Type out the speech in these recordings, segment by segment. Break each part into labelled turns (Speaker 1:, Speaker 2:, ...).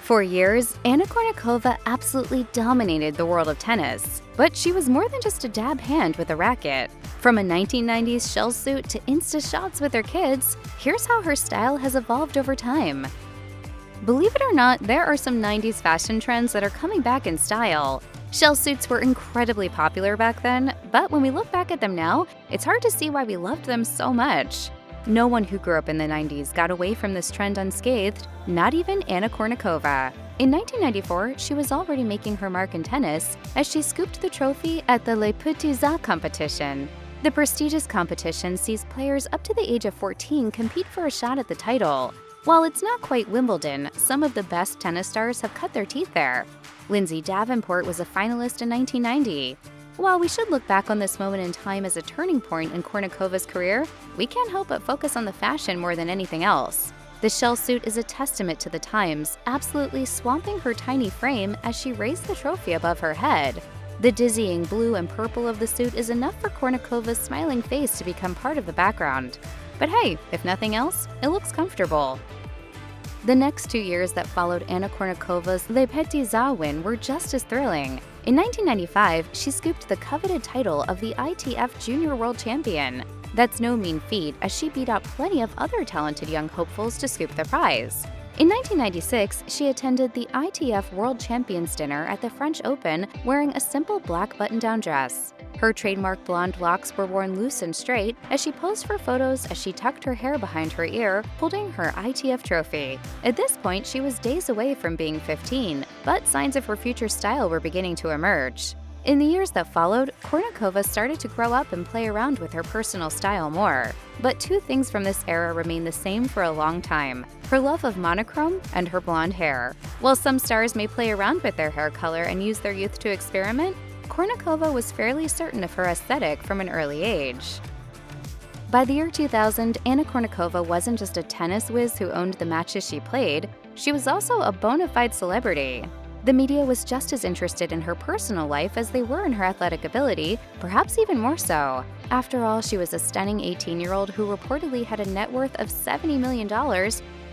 Speaker 1: For years, Anna Kournikova absolutely dominated the world of tennis, but she was more than just a dab hand with a racket. From a 1990s shell suit to Insta shots with her kids, here's how her style has evolved over time. Believe it or not, there are some 90s fashion trends that are coming back in style. Shell suits were incredibly popular back then, but when we look back at them now, it's hard to see why we loved them so much. No one who grew up in the 90s got away from this trend unscathed, not even Anna Kournikova. In 1994, she was already making her mark in tennis as she scooped the trophy at the Les Petits Arts competition. The prestigious competition sees players up to the age of 14 compete for a shot at the title. While it's not quite Wimbledon, some of the best tennis stars have cut their teeth there. Lindsay Davenport was a finalist in 1990. While we should look back on this moment in time as a turning point in Kournikova's career, we can't help but focus on the fashion more than anything else. The shell suit is a testament to the times, absolutely swamping her tiny frame as she raised the trophy above her head. The dizzying blue and purple of the suit is enough for Kournikova's smiling face to become part of the background. But hey, if nothing else, it looks comfortable. The next 2 years that followed Anna Kournikova's Les Petits Arts win were just as thrilling. In 1995, she scooped the coveted title of the ITF Junior World Champion. That's no mean feat, as she beat out plenty of other talented young hopefuls to scoop the prize. In 1996, she attended the ITF World Champions Dinner at the French Open wearing a simple black button-down dress. Her trademark blonde locks were worn loose and straight as she posed for photos as she tucked her hair behind her ear, holding her ITF trophy. At this point, she was days away from being 15, but signs of her future style were beginning to emerge. In the years that followed, Kournikova started to grow up and play around with her personal style more. But two things from this era remain the same for a long time: her love of monochrome and her blonde hair. While some stars may play around with their hair color and use their youth to experiment, Kournikova was fairly certain of her aesthetic from an early age. By the year 2000, Anna Kournikova wasn't just a tennis whiz who owned the matches she played, she was also a bona fide celebrity. The media was just as interested in her personal life as they were in her athletic ability, perhaps even more so. After all, she was a stunning 18-year-old who reportedly had a net worth of $70 million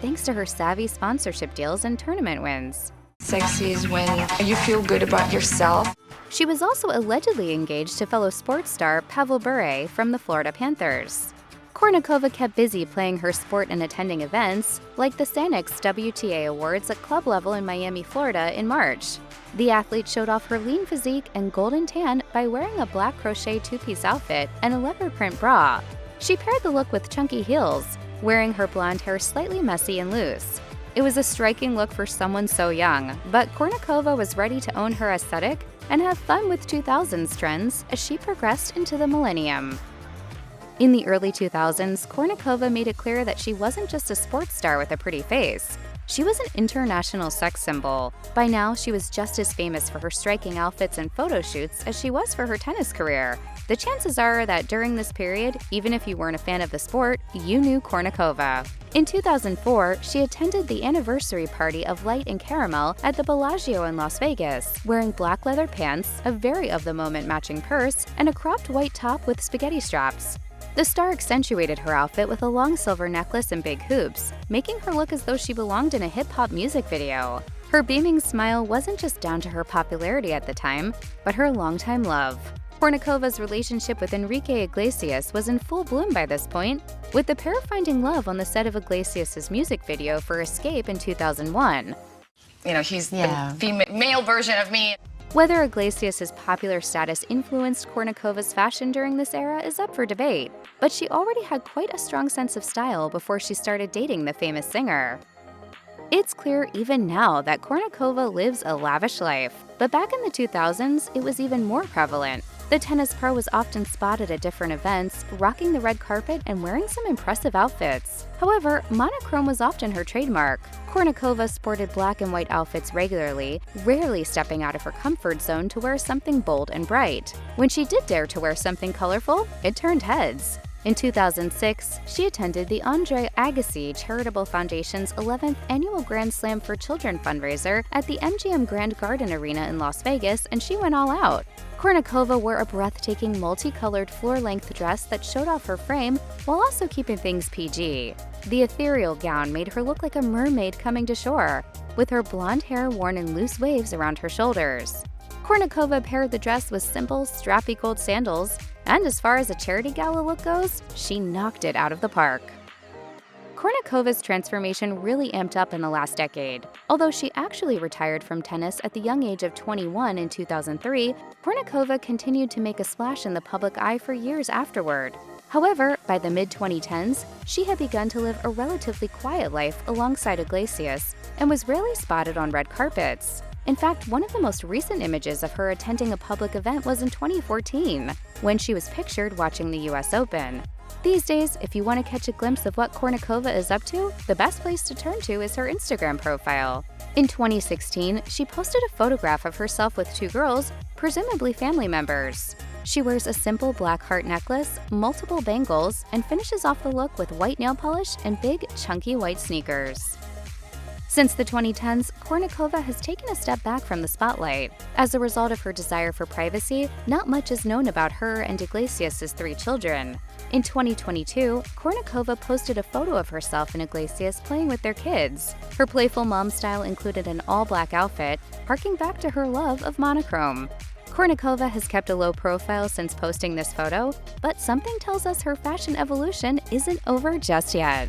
Speaker 1: thanks to her savvy sponsorship deals and tournament wins.
Speaker 2: Sexy is when you feel good about yourself.
Speaker 1: She was also allegedly engaged to fellow sports star Pavel Bure from the Florida Panthers. Kournikova kept busy playing her sport and attending events, like the Sanix WTA Awards at club level in Miami, Florida in March. The athlete showed off her lean physique and golden tan by wearing a black crochet two-piece outfit and a leopard print bra. She paired the look with chunky heels, wearing her blonde hair slightly messy and loose. It was a striking look for someone so young, but Kournikova was ready to own her aesthetic and have fun with 2000s trends as she progressed into the millennium. In the early 2000s, Kournikova made it clear that she wasn't just a sports star with a pretty face. She was an international sex symbol. By now, she was just as famous for her striking outfits and photo shoots as she was for her tennis career. The chances are that during this period, even if you weren't a fan of the sport, you knew Kournikova. In 2004, she attended the anniversary party of Light and Caramel at the Bellagio in Las Vegas, wearing black leather pants, a very of-the-moment matching purse, and a cropped white top with spaghetti straps. The star accentuated her outfit with a long silver necklace and big hoops, making her look as though she belonged in a hip-hop music video. Her beaming smile wasn't just down to her popularity at the time, but her longtime love. Kournikova's relationship with Enrique Iglesias was in full bloom by this point, with the pair finding love on the set of Iglesias' music video for Escape in 2001.
Speaker 2: You know, he's the male version of me.
Speaker 1: Whether Iglesias' popular status influenced Kournikova's fashion during this era is up for debate, but she already had quite a strong sense of style before she started dating the famous singer. It's clear even now that Kournikova lives a lavish life, but back in the 2000s, it was even more prevalent. The tennis pro was often spotted at different events, rocking the red carpet and wearing some impressive outfits. However, monochrome was often her trademark. Kournikova sported black and white outfits regularly, rarely stepping out of her comfort zone to wear something bold and bright. When she did dare to wear something colorful, it turned heads. In 2006, she attended the Andre Agassi Charitable Foundation's 11th Annual Grand Slam for Children fundraiser at the MGM Grand Garden Arena in Las Vegas, and she went all out. Kournikova wore a breathtaking multicolored floor-length dress that showed off her frame while also keeping things PG. The ethereal gown made her look like a mermaid coming to shore. with her blonde hair worn in loose waves around her shoulders. Kournikova paired the dress with simple, strappy gold sandals, and as far as a charity gala look goes, she knocked it out of the park. Kournikova's transformation really amped up in the last decade. Although she actually retired from tennis at the young age of 21 in 2003, Kournikova continued to make a splash in the public eye for years afterward. However, by the mid-2010s, she had begun to live a relatively quiet life alongside Iglesias and was rarely spotted on red carpets. In fact, one of the most recent images of her attending a public event was in 2014, when she was pictured watching the US Open. These days, if you want to catch a glimpse of what Kournikova is up to, the best place to turn to is her Instagram profile. In 2016, she posted a photograph of herself with two girls, presumably family members. She wears a simple black heart necklace, multiple bangles, and finishes off the look with white nail polish and big, chunky white sneakers. Since the 2010s, Kournikova has taken a step back from the spotlight. As a result of her desire for privacy, not much is known about her and Iglesias' 3 children. In 2022, Kournikova posted a photo of herself and Iglesias playing with their kids. Her playful mom style included an all-black outfit, harking back to her love of monochrome. Kournikova has kept a low profile since posting this photo, but something tells us her fashion evolution isn't over just yet.